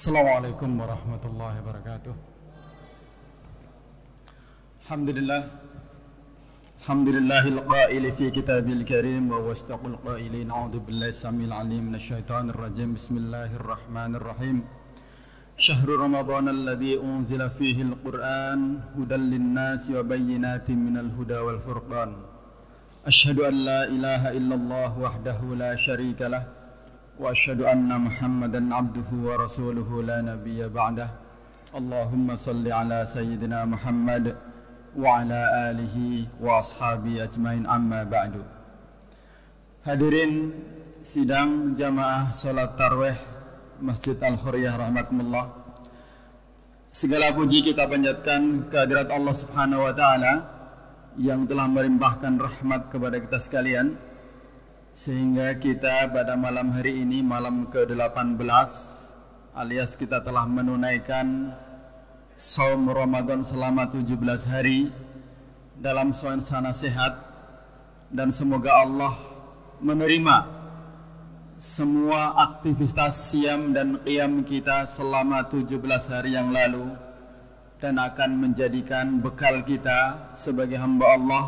Assalamualaikum warahmatullahi wabarakatuh. Alhamdulillahil qaili fi kitabil karim wa wastaqul qailin a'udzu billahi samil alim minasyaitonir rajim. Bismillahirrahmanirrahim. Syahrul Ramadan alladzi unzila fihi al-Qur'an hudan lin-nasi wa bayyinatin minal huda wal furqan. Asyhadu an la ilaha illallah wahdahu la syarika lah wa asyhadu anna Muhammadan abduhu wa rasuluhu la nabiyya ba'dah. Allahumma salli ala sayyidina Muhammad wa ala alihi wa ashabi ajmain, amma ba'du. Hadirin sidang jamaah salat tarawih Masjid Al-Hurriyah rahimakumullah. Segala puji kita panjatkan kehadirat Allah Subhanahu wa taala yang telah melimpahkan rahmat kepada kita sekalian, sehingga kita pada malam hari ini, malam ke-18, alias kita telah menunaikan saum Ramadan selama 17 hari dalam suasana sehat, dan semoga Allah menerima semua aktivitas siam dan qiyam kita selama 17 hari yang lalu, dan akan menjadikan bekal kita sebagai hamba Allah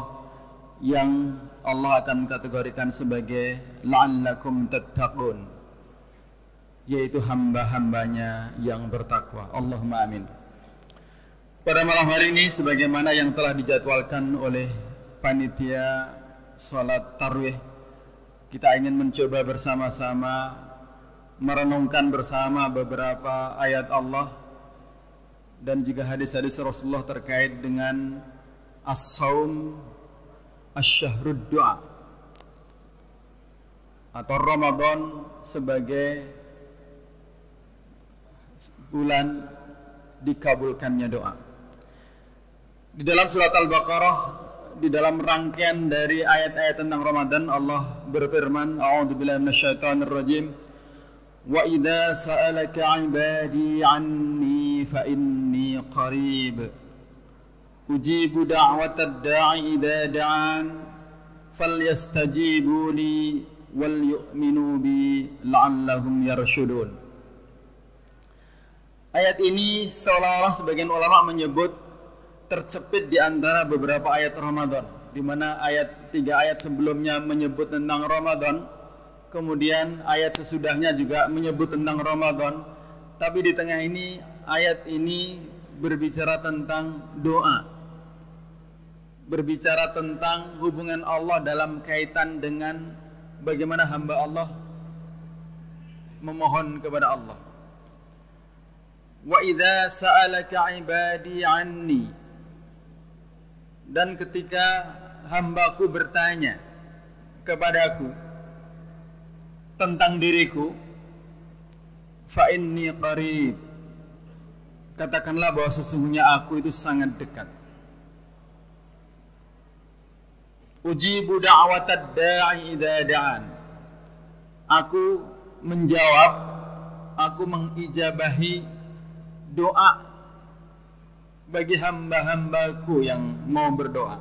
yang Allah akan kategorikan sebagai la'allakum tattaqun, yaitu hamba-hambanya yang bertakwa. Allahumma amin. Pada malam hari ini, sebagaimana yang telah dijadwalkan oleh panitia sholat tarawih, kita ingin mencoba bersama-sama merenungkan bersama beberapa ayat Allah dan juga hadis-hadis Rasulullah terkait dengan as-saum asy-syahrud du'a, atau Ramadan sebagai bulan dikabulkannya doa. Di dalam surat Al-Baqarah, di dalam rangkaian dari ayat-ayat tentang Ramadan, Allah berfirman, a'udzubillahi minasyaitonir rajim, wa idza sa'alaka 'ibadi 'anni fa inni qarib ujibu da'watad da'i idza da'an falyastajibu li wal yu'minu bi la'allahum yarshudun. Ayat ini seolah-olah sebagian ulama menyebut tercepit di antara beberapa ayat Ramadan, di mana 3 ayat sebelumnya menyebut tentang Ramadan, kemudian ayat sesudahnya juga menyebut tentang Ramadan, tapi di tengah ini ayat ini berbicara tentang doa, berbicara tentang hubungan Allah dalam kaitan dengan bagaimana hamba Allah memohon kepada Allah. Wa idza sa'alaka 'ibadi 'anni, dan ketika hambaku bertanya kepadaku tentang diriku, fa inni qarib, katakanlah bahwa sesungguhnya aku itu sangat dekat. Ujibu da'watad da'i idza da'an, aku menjawab, aku mengijabahi doa bagi hamba-hambaku yang mau berdoa.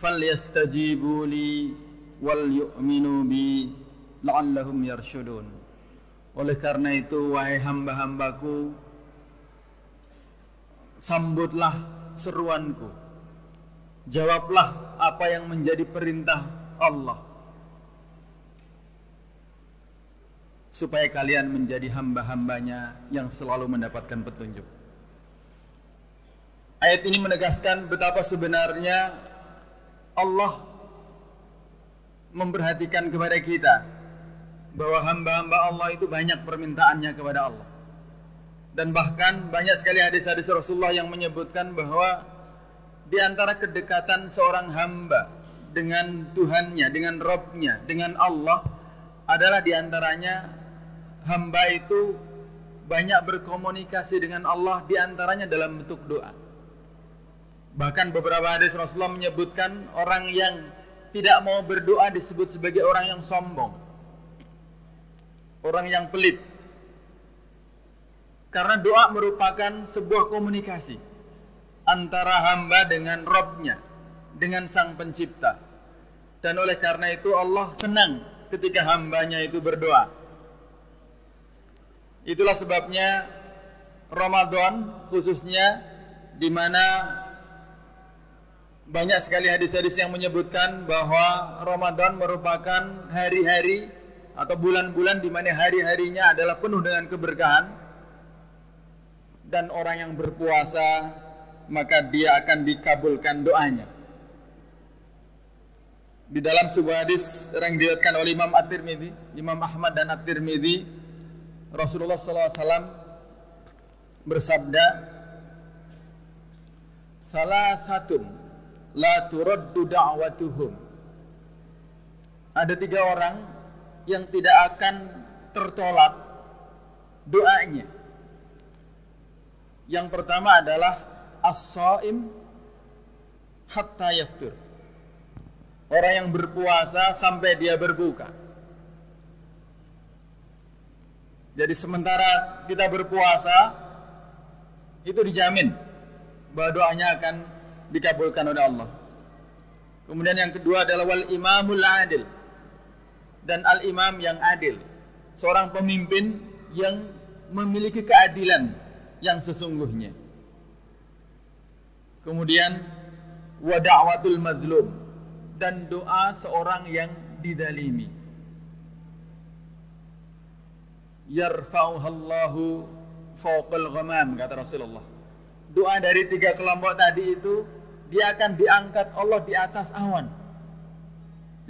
Falyastajibu li wal yu'minu bi la'allahum yarshudun. Oleh karena itu, wahai hamba-hambaku, sambutlah seruanku, jawablah apa yang menjadi perintah Allah, supaya kalian menjadi hamba-hambanya yang selalu mendapatkan petunjuk. Ayat ini menegaskan betapa sebenarnya Allah memperhatikan kepada kita, bahwa hamba-hamba Allah itu banyak permintaannya kepada Allah. Dan bahkan banyak sekali hadis-hadis Rasulullah yang menyebutkan bahwa di antara kedekatan seorang hamba dengan Tuhannya, dengan Rabbnya, dengan Allah, adalah di antaranya hamba itu banyak berkomunikasi dengan Allah, di antaranya dalam bentuk doa. Bahkan beberapa hadis Rasulullah menyebutkan orang yang tidak mau berdoa disebut sebagai orang yang sombong, orang yang pelit. Karena doa merupakan sebuah komunikasi antara hamba dengan Rabbnya, dengan Sang Pencipta. Dan oleh karena itu Allah senang ketika hambanya itu berdoa. Itulah sebabnya Ramadan khususnya, di mana banyak sekali hadis-hadis yang menyebutkan bahwa Ramadan merupakan hari-hari atau bulan-bulan di mana hari-harinya adalah penuh dengan keberkahan, dan orang yang berpuasa maka dia akan dikabulkan doanya. Di dalam sebuah hadis yang diriwayatkan oleh Imam At-Tirmidzi, Imam Ahmad dan At-Tirmidzi, Rasulullah SAW bersabda, "Salasatun la turaddu da'watuhum." Ada 3 orang yang tidak akan tertolak doanya. Yang pertama adalah as-shaim hatta yaftur. Orang yang berpuasa sampai dia berbuka. Jadi sementara kita berpuasa, itu dijamin bahwa doanya akan dikabulkan oleh Allah. Kemudian yang kedua adalah wal imamul adil, dan al-imam yang adil, seorang pemimpin yang memiliki keadilan yang sesungguhnya. Kemudian wa da'watul mazlum, dan doa seorang yang dizalimi. Yarfa'uhallahu fawqal ghamam, kata Rasulullah. Doa dari 3 kelompok tadi itu, dia akan diangkat Allah di atas awan.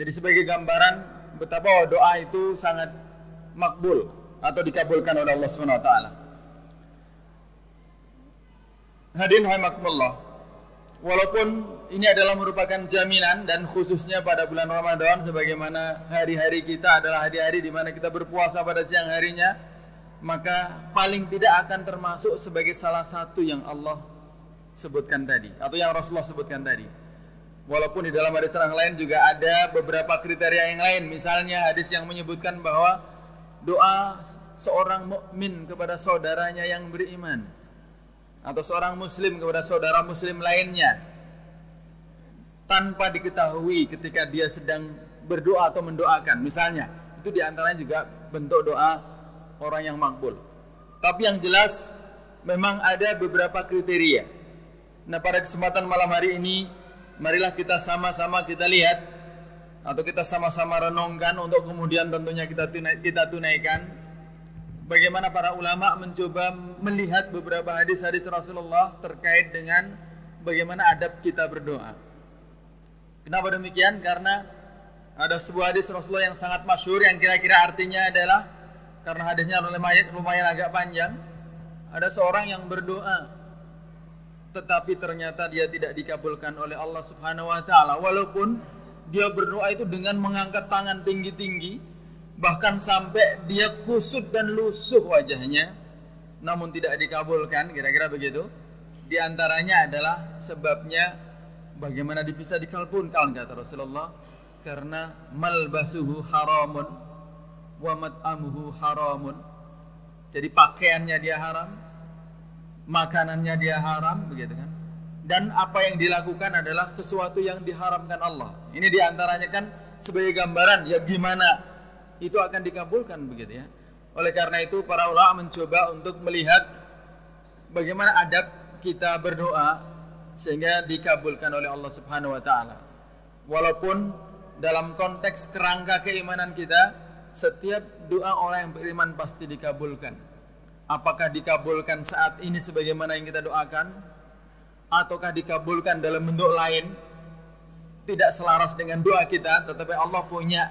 Jadi sebagai gambaran betapa doa itu sangat makbul atau dikabulkan oleh Allah SWT. Hadirin rahimakumullah, walaupun ini adalah merupakan jaminan, dan khususnya pada bulan Ramadan, sebagaimana hari-hari kita adalah hari-hari di mana kita berpuasa pada siang harinya, maka paling tidak akan termasuk sebagai salah satu yang Allah sebutkan tadi, atau yang Rasulullah sebutkan tadi. Walaupun di dalam hadis yang lain juga ada beberapa kriteria yang lain. Misalnya hadis yang menyebutkan bahwa doa seorang mukmin kepada saudaranya yang beriman, atau seorang muslim kepada saudara muslim lainnya, tanpa diketahui ketika dia sedang berdoa atau mendoakan, misalnya, itu diantaranya juga bentuk doa orang yang makbul. Tapi yang jelas memang ada beberapa kriteria. Nah, pada kesempatan malam hari ini, marilah kita sama-sama kita lihat, atau kita sama-sama renungkan, untuk kemudian tentunya kita tunaikan. Bagaimana para ulama mencoba melihat beberapa hadis-hadis Rasulullah terkait dengan bagaimana adab kita berdoa. Kenapa demikian? Karena ada sebuah hadis Rasulullah yang sangat masyhur, yang kira-kira artinya adalah, karena hadisnya lumayan agak panjang, ada seorang yang berdoa tetapi ternyata dia tidak dikabulkan oleh Allah Subhanahu wa taala, walaupun dia berdoa itu dengan mengangkat tangan tinggi-tinggi, bahkan sampai dia kusut dan lusuh wajahnya, namun tidak dikabulkan, kira-kira begitu. Di antaranya adalah sebabnya bagaimana bisa dikabulkan, kata Rasulullah, karena malbasuhu haramun wa mat'amuhu haramun. Jadi pakaiannya dia haram, makanannya dia haram, begitu kan? Dan apa yang dilakukan adalah sesuatu yang diharamkan Allah. Ini diantaranya kan sebagai gambaran ya gimana itu akan dikabulkan, begitu ya. Oleh karena itu para ulama mencoba untuk melihat bagaimana adab kita berdoa sehingga dikabulkan oleh Allah Subhanahu wa taala. Walaupun dalam konteks kerangka keimanan kita, setiap doa orang yang beriman pasti dikabulkan. Apakah dikabulkan saat ini sebagaimana yang kita doakan, ataukah dikabulkan dalam bentuk lain tidak selaras dengan doa kita, tetapi Allah punya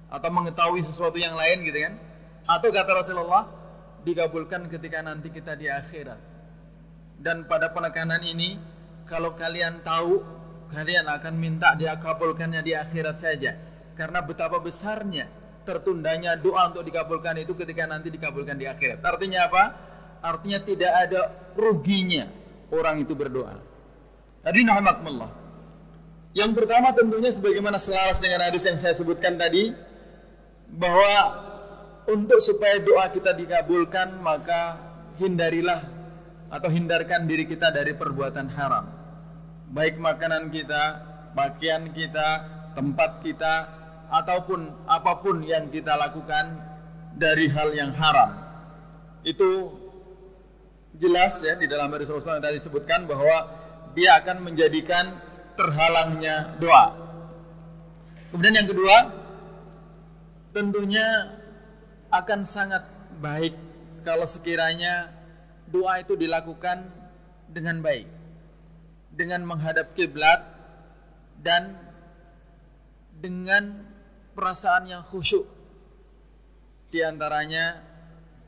atau mengetahui sesuatu yang lain, gitu kan? Atau kata Rasulullah, dikabulkan ketika nanti kita di akhirat. Dan pada penekanan ini, kalau kalian tahu, kalian akan minta dikabulkannya di akhirat saja, karena betapa besarnya tertundanya doa untuk dikabulkan itu ketika nanti dikabulkan di akhirat. Artinya apa? Artinya tidak ada ruginya orang itu berdoa. Hadirin rahimakumullah. Yang pertama tentunya sebagaimana selaras dengan hadis yang saya sebutkan tadi, bahwa untuk supaya doa kita dikabulkan, maka hindarilah atau hindarkan diri kita dari perbuatan haram, baik makanan kita, pakaian kita, tempat kita, ataupun apapun yang kita lakukan dari hal yang haram. itu jelas ya di dalam hadis Rasulullah yang tadi disebutkan bahwa dia akan menjadikan terhalangnya doa. Kemudian yang kedua, tentunya akan sangat baik kalau sekiranya doa itu dilakukan dengan baik, dengan menghadap kiblat dan dengan perasaan yang khusyuk. Di antaranya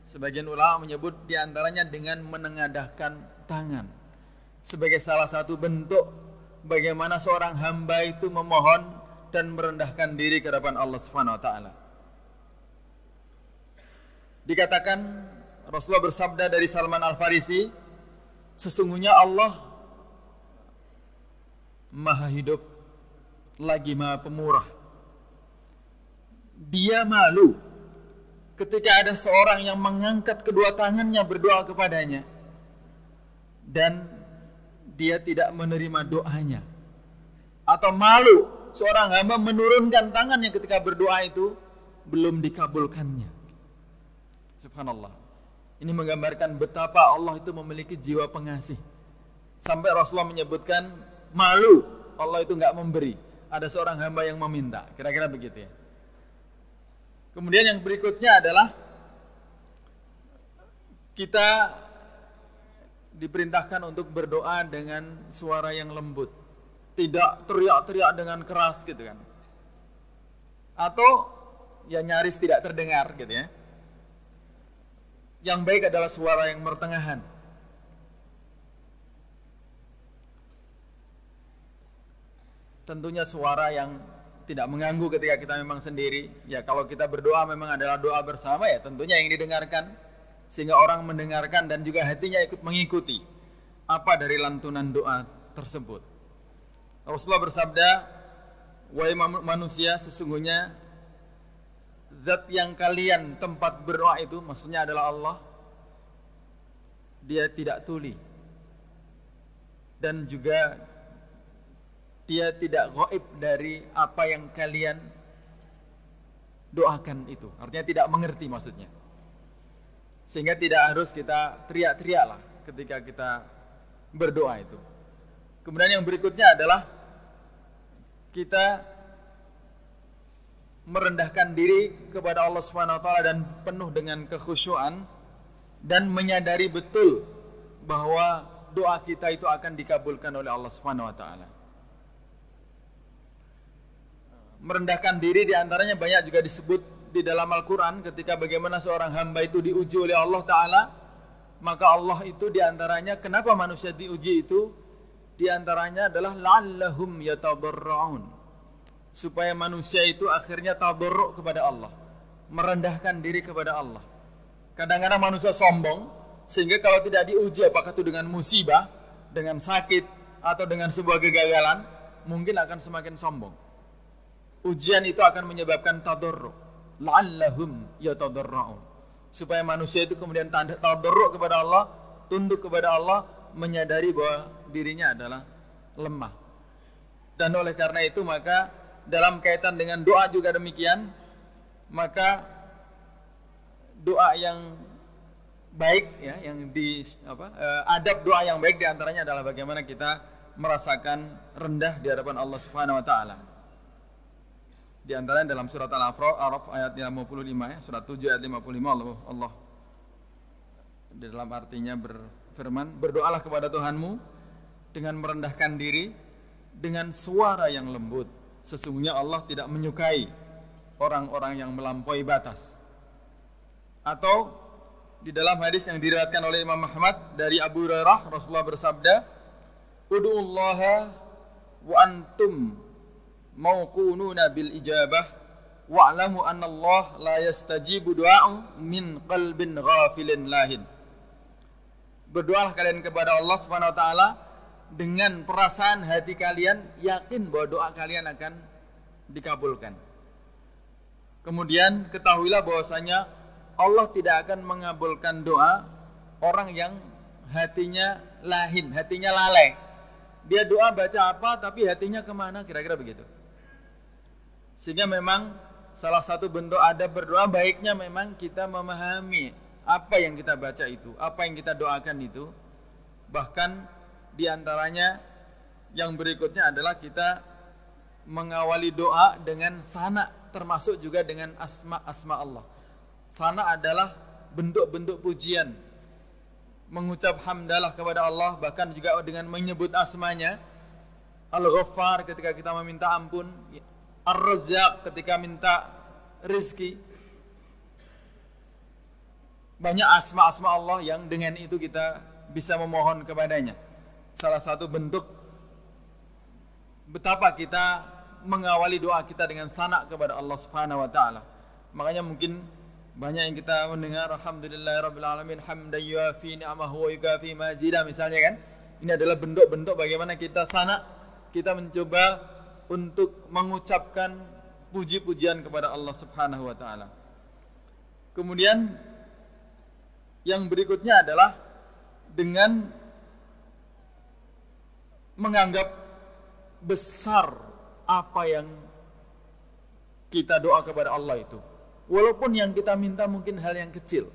sebagian ulama menyebut di antaranya dengan menengadahkan tangan sebagai salah satu bentuk bagaimana seorang hamba itu memohon dan merendahkan diri ke hadapan Allah Subhanahu wa taala. Dikatakan Rasulullah bersabda dari Salman Al-Farisi, sesungguhnya Allah Maha hidup lagi Maha pemurah. Dia malu ketika ada seorang yang mengangkat kedua tangannya berdoa kepadanya dan dia tidak menerima doanya, atau malu seorang hamba menurunkan tangannya ketika berdoa itu belum dikabulkannya. Subhanallah. Ini menggambarkan betapa Allah itu memiliki jiwa pengasih. Sampai Rasulullah menyebutkan malu Allah itu enggak memberi, ada seorang hamba yang meminta. Kira-kira begitu ya. Kemudian yang berikutnya adalah kita diperintahkan untuk berdoa dengan suara yang lembut, tidak teriak-teriak dengan keras gitu kan, atau ya nyaris tidak terdengar gitu ya. Yang baik adalah suara yang pertengahan. Tentunya suara yang tidak mengganggu ketika kita memang sendiri. Ya kalau kita berdoa memang adalah doa bersama, ya tentunya yang didengarkan sehingga orang mendengarkan dan juga hatinya ikut mengikuti apa dari lantunan doa tersebut. Rasulullah bersabda, wahai manusia, sesungguhnya zat yang kalian tempat berdoa itu, maksudnya adalah Allah, dia tidak tuli dan juga dia tidak gaib dari apa yang kalian doakan itu. Artinya tidak mengerti maksudnya. Sehingga tidak harus kita teriak-teriak lah ketika kita berdoa itu. Kemudian yang berikutnya adalah kita merendahkan diri kepada Allah Subhanahu wa taala dan penuh dengan kekhusyuan dan menyadari betul bahwa doa kita itu akan dikabulkan oleh Allah Subhanahu wa taala. Merendahkan diri diantaranya banyak juga disebut di dalam Al-Quran ketika bagaimana seorang hamba itu diuji oleh Allah Ta'ala. Maka Allah itu diantaranya, kenapa manusia diuji itu? Diantaranya adalah la'allahum yatadarra'un, supaya manusia itu akhirnya tadarru' kepada Allah, merendahkan diri kepada Allah. Kadang-kadang manusia sombong, sehingga kalau tidak diuji apakah itu dengan musibah, dengan sakit, atau dengan sebuah kegagalan, mungkin akan semakin sombong. Ujian itu akan menyebabkan tadarru', la'allahum yatadarra'un, supaya manusia itu kemudian tadarru' kepada Allah, tunduk kepada Allah, menyadari bahwa dirinya adalah lemah. Dan oleh karena itu maka dalam kaitan dengan doa juga demikian, maka doa yang baik ya, yang adab doa yang baik diantaranya adalah bagaimana kita merasakan rendah di hadapan Allah Subhanahu wa taala. Di antaranya dalam surat Al-A'raf ayat 55 ya, surat 7 ayat 55 Allah di dalam artinya berfirman, berdoalah kepada Tuhanmu dengan merendahkan diri dengan suara yang lembut. Sesungguhnya Allah tidak menyukai orang-orang yang melampaui batas. Atau di dalam hadis yang diriwayatkan oleh Imam Ahmad dari Abu Hurairah, Rasulullah bersabda, "Ud'ullaha wa antum mauqununa bil ijabah wa'lamu anna Allah la yastajibu du'a'u min qalbin ghafilin lahin." Berdoalah kalian kepada Allah Subhanahu wa taala dengan perasaan hati kalian yakin bahwa doa kalian akan dikabulkan. Kemudian ketahuilah bahwasanya Allah tidak akan mengabulkan doa orang yang hatinya lahin, hatinya lalai. Dia doa baca apa tapi hatinya kemana, kira-kira begitu. Sehingga memang salah satu bentuk adab berdoa baiknya memang kita memahami apa yang kita baca itu, apa yang kita doakan itu. Bahkan di antaranya yang berikutnya adalah kita mengawali doa dengan sana, termasuk juga dengan asma Allah. Sana adalah bentuk-bentuk pujian, mengucap hamdalah kepada Allah, bahkan juga dengan menyebut asmanya. Al-Ghaffar ketika kita meminta ampun, Ar-Razzaq ketika minta rizki. Banyak asma-asma Allah yang dengan itu kita bisa memohon kepadanya. Salah satu bentuk betapa kita mengawali doa kita dengan sana kepada Allah Subhanahu wa taala. Makanya mungkin banyak yang kita mendengar alhamdulillahirabbil alamin hamdan yuafi ni'amahu wa yukafi mazida misalnya kan. Ini adalah bentuk-bentuk bagaimana kita sana, kita mencoba untuk mengucapkan puji-pujian kepada Allah Subhanahu wa taala. Kemudian yang berikutnya adalah dengan menganggap besar apa yang kita doa kepada Allah itu. Walaupun yang kita minta mungkin hal yang kecil,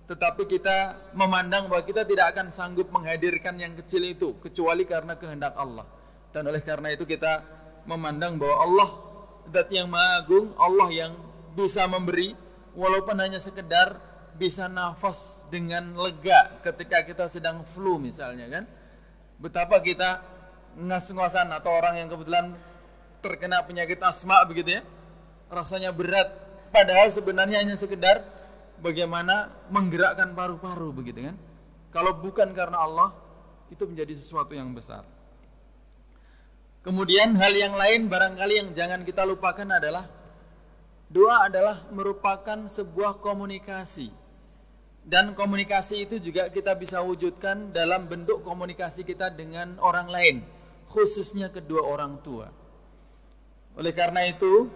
tetapi kita memandang bahwa kita tidak akan sanggup menghadirkan yang kecil itu kecuali karena kehendak Allah. Dan oleh karena itu kita memandang bahwa Allah zat yang maha agung, Allah yang bisa memberi, walaupun hanya sekedar bisa nafas dengan lega ketika kita sedang flu misalnya kan. Betapa kita ngas-ngasan atau orang yang kebetulan terkena penyakit asma begitu ya, rasanya berat, padahal sebenarnya hanya sekedar bagaimana menggerakkan paru-paru begitu kan. Kalau bukan karena Allah, itu menjadi sesuatu yang besar. Kemudian hal yang lain barangkali yang jangan kita lupakan adalah doa adalah merupakan sebuah komunikasi. Dan komunikasi itu juga kita bisa wujudkan dalam bentuk komunikasi kita dengan orang lain, khususnya kedua orang tua. Oleh karena itu,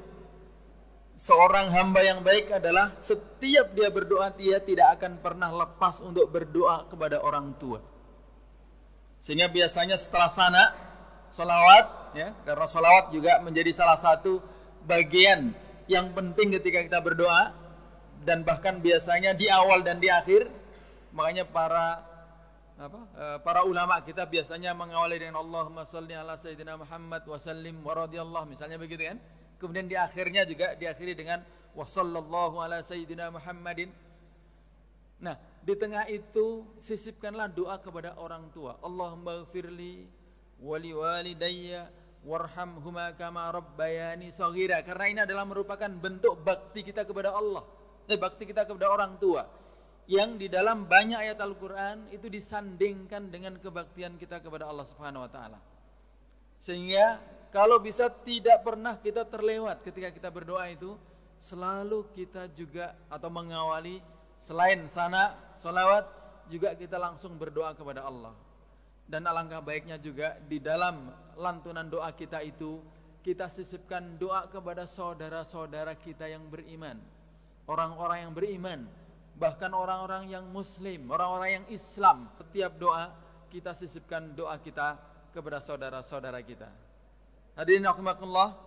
seorang hamba yang baik adalah setiap dia berdoa, dia tidak akan pernah lepas untuk berdoa kepada orang tua. Sehingga biasanya setelah sana, salawat, ya, karena salawat juga menjadi salah satu bagian yang penting ketika kita berdoa, dan bahkan biasanya di awal dan di akhir. Makanya para ulama kita biasanya mengawali dengan Allahumma shalli ala sayyidina Muhammad wa sallim wa radhiyallahu, misalnya begitu kan. Kemudian di akhirnya juga diakhiri dengan wa sallallahu ala sayyidina Muhammadin. Nah, di tengah itu sisipkanlah doa kepada orang tua. Allahumma ighfirli wa liwalidayya warhamhuma kama rabbayani shaghira. Karena ini adalah merupakan bentuk bakti kita kepada Allah. Bakti kita kepada orang tua yang di dalam banyak ayat Al-Quran itu disandingkan dengan kebaktian kita kepada Allah Subhanahu wa taala. Sehingga kalau bisa tidak pernah kita terlewat ketika kita berdoa itu, selalu kita juga atau mengawali selain sana salawat juga kita langsung berdoa kepada Allah. Dan alangkah baiknya juga di dalam lantunan doa kita itu kita sisipkan doa kepada saudara-saudara kita yang beriman, orang-orang yang beriman, bahkan orang-orang yang muslim, orang-orang yang Islam. Setiap doa kita sisipkan doa kita kepada saudara-saudara kita. Hadirin rahimakumullah,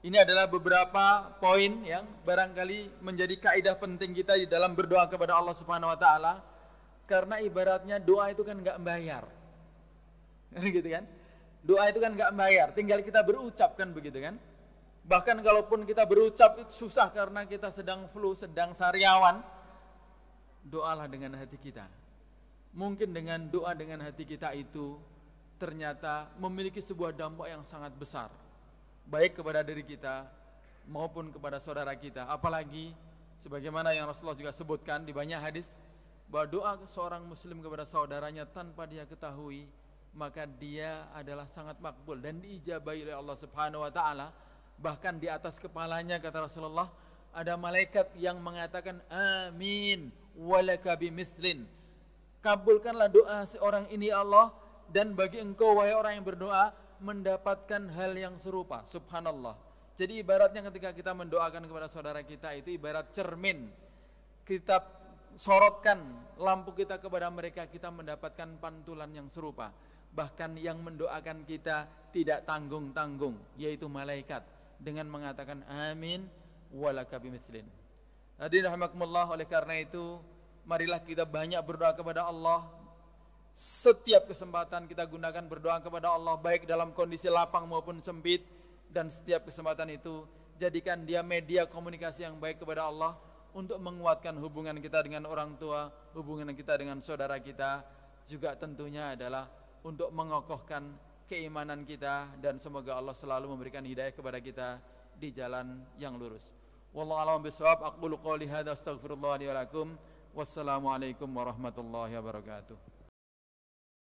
ini adalah beberapa poin yang barangkali menjadi kaidah penting kita di dalam berdoa kepada Allah Subhanahu wa taala. Karena ibaratnya doa itu kan enggak bayar. Gitu kan? Doa itu kan enggak bayar, tinggal kita berucap kan begitu kan? Bahkan kalaupun kita berucap itu susah karena kita sedang flu, sedang sariawan, doalah dengan hati kita. Mungkin dengan doa dengan hati kita itu ternyata memiliki sebuah dampak yang sangat besar, baik kepada diri kita maupun kepada saudara kita. Apalagi sebagaimana yang Rasulullah juga sebutkan di banyak hadis, bahwa doa seorang muslim kepada saudaranya tanpa dia ketahui, maka dia adalah sangat makbul dan diijabahi oleh Allah Subhanahu wa taala. Bahkan di atas kepalanya, kata Rasulullah, ada malaikat yang mengatakan amin walaka bimislin. Kabulkanlah doa seorang ini Allah, dan bagi engkau wahai orang yang berdoa mendapatkan hal yang serupa. Subhanallah. Jadi ibaratnya ketika kita mendoakan kepada saudara kita itu ibarat cermin. Kita sorotkan lampu kita kepada mereka, kita mendapatkan pantulan yang serupa. Bahkan yang mendoakan kita tidak tanggung-tanggung, yaitu malaikat, dengan mengatakan amin walaka bimislin. Hadirin rahimakumullah, oleh karena itu marilah kita banyak berdoa kepada Allah. Setiap kesempatan kita gunakan berdoa kepada Allah, baik dalam kondisi lapang maupun sempit. Dan setiap kesempatan itu jadikan dia media komunikasi yang baik kepada Allah, untuk menguatkan hubungan kita dengan orang tua, hubungan kita dengan saudara kita, juga tentunya adalah untuk mengokohkan keimanan kita, dan semoga Allah selalu memberikan hidayah kepada kita di jalan yang lurus. Wallahu a'lam bishawab. Aqulu qouli hadza astaghfirullah li wa lakum. Wassalamualaikum warahmatullahi wabarakatuh.